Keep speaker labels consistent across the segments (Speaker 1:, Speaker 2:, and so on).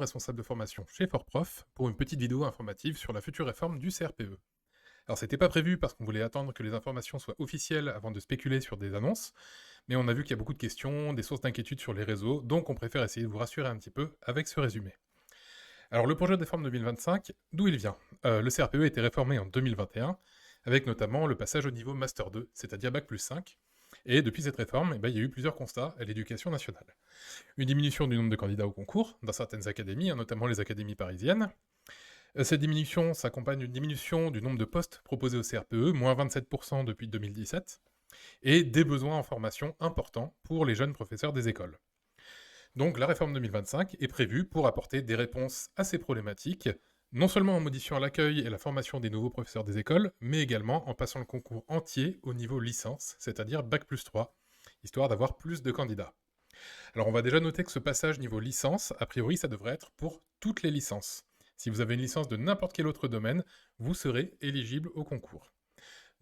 Speaker 1: responsable de formation chez FortProf, pour une petite vidéo informative sur la future réforme du CRPE. Alors c'était pas prévu parce qu'on voulait attendre que les informations soient officielles avant de spéculer sur des annonces, mais on a vu qu'il y a beaucoup de questions, des sources d'inquiétude sur les réseaux, donc on préfère essayer de vous rassurer un petit peu avec ce résumé. Alors le projet de réforme 2025, d'où il vient Le CRPE a été réformé en 2021, avec notamment le passage au niveau Master 2, c'est-à-dire Bac plus 5, et depuis cette réforme, il y a eu plusieurs constats à l'éducation nationale. Une diminution du nombre de candidats au concours dans certaines académies, notamment les académies parisiennes. Cette diminution s'accompagne d'une diminution du nombre de postes proposés au CRPE, moins 27% depuis 2017, et des besoins en formation importants pour les jeunes professeurs des écoles. Donc la réforme 2025 est prévue pour apporter des réponses à ces problématiques, non seulement en modifiant l'accueil et la formation des nouveaux professeurs des écoles, mais également en passant le concours entier au niveau licence, c'est-à-dire Bac plus 3, histoire d'avoir plus de candidats. Alors on va déjà noter que ce passage niveau licence, a priori, ça devrait être pour toutes les licences. Si vous avez une licence de n'importe quel autre domaine, vous serez éligible au concours.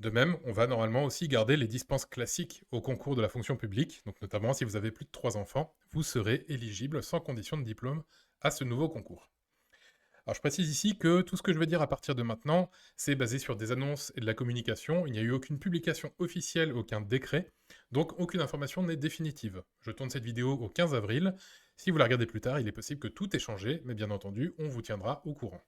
Speaker 1: De même, on va normalement aussi garder les dispenses classiques au concours de la fonction publique, donc notamment si vous avez plus de 3 enfants, vous serez éligible sans condition de diplôme à ce nouveau concours. Alors je précise ici que tout ce que je vais dire à partir de maintenant, c'est basé sur des annonces et de la communication. Il n'y a eu aucune publication officielle, aucun décret, donc aucune information n'est définitive. Je tourne cette vidéo au 15 avril. Si vous la regardez plus tard, il est possible que tout ait changé, mais bien entendu, on vous tiendra au courant.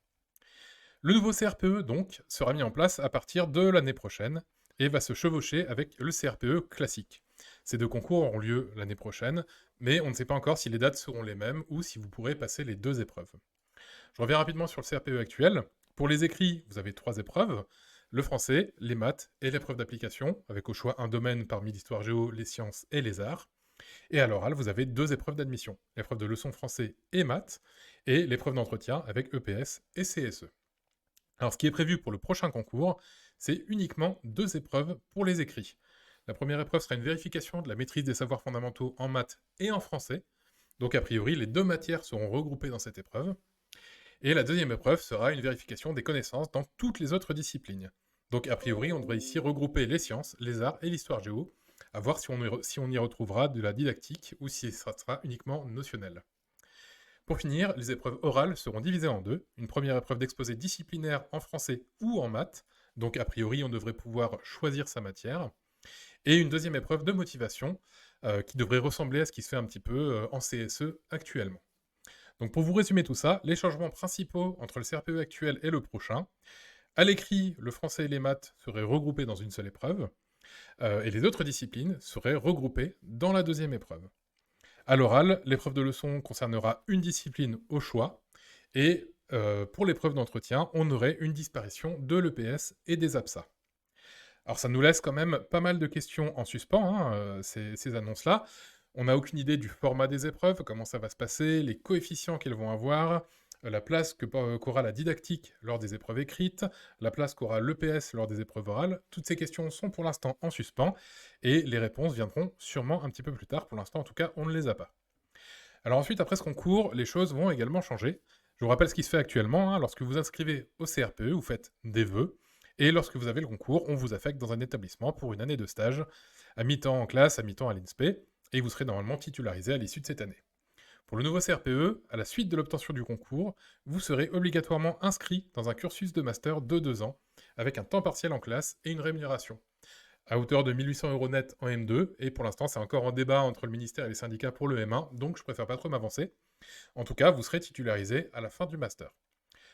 Speaker 1: Le nouveau CRPE, donc, sera mis en place à partir de l'année prochaine et va se chevaucher avec le CRPE classique. Ces deux concours auront lieu l'année prochaine, mais on ne sait pas encore si les dates seront les mêmes ou si vous pourrez passer les deux épreuves. Je reviens rapidement sur le CRPE actuel. Pour les écrits, vous avez 3 épreuves, le français, les maths et l'épreuve d'application, avec au choix un domaine parmi l'histoire géo, les sciences et les arts. Et à l'oral, vous avez 2 épreuves d'admission, l'épreuve de leçon français et maths, et l'épreuve d'entretien avec EPS et CSE. Alors ce qui est prévu pour le prochain concours, c'est uniquement 2 épreuves pour les écrits. La première épreuve sera une vérification de la maîtrise des savoirs fondamentaux en maths et en français, donc a priori les 2 matières seront regroupées dans cette épreuve. Et la deuxième épreuve sera une vérification des connaissances dans toutes les autres disciplines. Donc a priori, on devrait ici regrouper les sciences, les arts et l'histoire géo, à voir si on y retrouvera de la didactique ou si ça sera uniquement notionnel. Pour finir, les épreuves orales seront divisées en deux. Une première épreuve d'exposé disciplinaire en français ou en maths, donc a priori on devrait pouvoir choisir sa matière, et une deuxième épreuve de motivation, qui devrait ressembler à ce qui se fait un petit peu en CSE actuellement. Donc pour vous résumer tout ça, les changements principaux entre le CRPE actuel et le prochain. À l'écrit, le français et les maths seraient regroupés dans une seule épreuve, et les autres disciplines seraient regroupées dans la deuxième épreuve. À l'oral, l'épreuve de leçon concernera une discipline au choix, et pour l'épreuve d'entretien, on aurait une disparition de l'EPS et des APSA. Alors ça nous laisse quand même pas mal de questions en suspens, ces annonces-là. On n'a aucune idée du format des épreuves, comment ça va se passer, les coefficients qu'elles vont avoir, la place qu'aura la didactique lors des épreuves écrites, la place qu'aura l'EPS lors des épreuves orales. Toutes ces questions sont pour l'instant en suspens, et les réponses viendront sûrement un petit peu plus tard. Pour l'instant, en tout cas, on ne les a pas. Alors ensuite, après ce concours, les choses vont également changer. Je vous rappelle ce qui se fait actuellement. Lorsque vous inscrivez au CRPE, vous faites des vœux. Et lorsque vous avez le concours, on vous affecte dans un établissement pour une année de stage, à mi-temps en classe, à mi-temps à l'INSPE, et vous serez normalement titularisé à l'issue de cette année. Pour le nouveau CRPE, à la suite de l'obtention du concours, vous serez obligatoirement inscrit dans un cursus de master de 2 ans, avec un temps partiel en classe et une rémunération, à hauteur de 1800 € net en M2, et pour l'instant c'est encore en débat entre le ministère et les syndicats pour le M1, donc je préfère pas trop m'avancer. En tout cas, vous serez titularisé à la fin du master.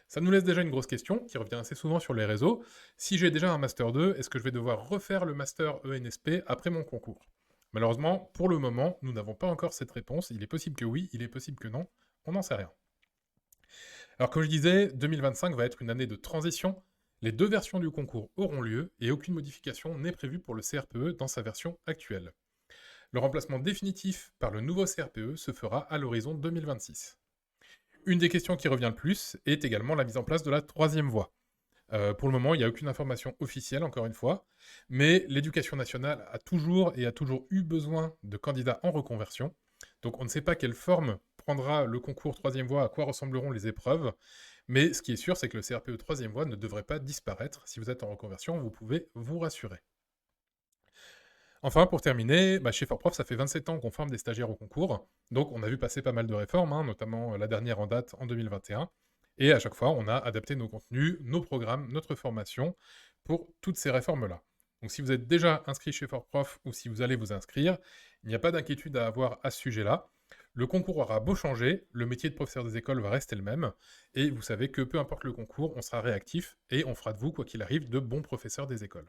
Speaker 1: Ça nous laisse déjà une grosse question, qui revient assez souvent sur les réseaux. Si j'ai déjà un Master 2, est-ce que je vais devoir refaire le Master ENSP après mon concours? Malheureusement, pour le moment, nous n'avons pas encore cette réponse. Il est possible que oui, il est possible que non. On n'en sait rien. Alors comme je disais, 2025 va être une année de transition. Les 2 versions du concours auront lieu et aucune modification n'est prévue pour le CRPE dans sa version actuelle. Le remplacement définitif par le nouveau CRPE se fera à l'horizon 2026. Une des questions qui revient le plus est également la mise en place de la 3e voie. Pour le moment, il n'y a aucune information officielle, encore une fois, mais l'éducation nationale a toujours eu besoin de candidats en reconversion. Donc on ne sait pas quelle forme prendra le concours 3e voie, à quoi ressembleront les épreuves, mais ce qui est sûr, c'est que le CRPE 3e voie ne devrait pas disparaître. Si vous êtes en reconversion, vous pouvez vous rassurer. Enfin, pour terminer, chez Fortprof, ça fait 27 ans qu'on forme des stagiaires au concours, donc on a vu passer pas mal de réformes, hein, notamment la dernière en date en 2021. Et à chaque fois, on a adapté nos contenus, nos programmes, notre formation pour toutes ces réformes-là. Donc si vous êtes déjà inscrit chez Fortprof ou si vous allez vous inscrire, il n'y a pas d'inquiétude à avoir à ce sujet-là. Le concours aura beau changer, le métier de professeur des écoles va rester le même, et vous savez que peu importe le concours, on sera réactif et on fera de vous, quoi qu'il arrive, de bons professeurs des écoles.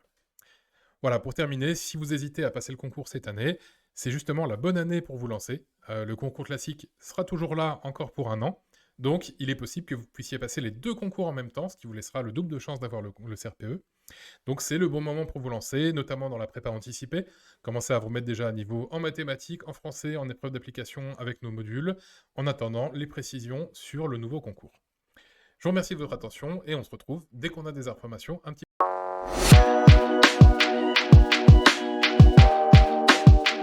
Speaker 1: Voilà, pour terminer, si vous hésitez à passer le concours cette année, c'est justement la bonne année pour vous lancer. Le concours classique sera toujours là encore pour un an, donc il est possible que vous puissiez passer les deux concours en même temps, ce qui vous laissera le double de chance d'avoir le CRPE. Donc c'est le bon moment pour vous lancer, notamment dans la prépa anticipée. Commencez à vous mettre déjà à niveau en mathématiques, en français, en épreuve d'application avec nos modules, en attendant les précisions sur le nouveau concours. Je vous remercie de votre attention et on se retrouve dès qu'on a des informations un petit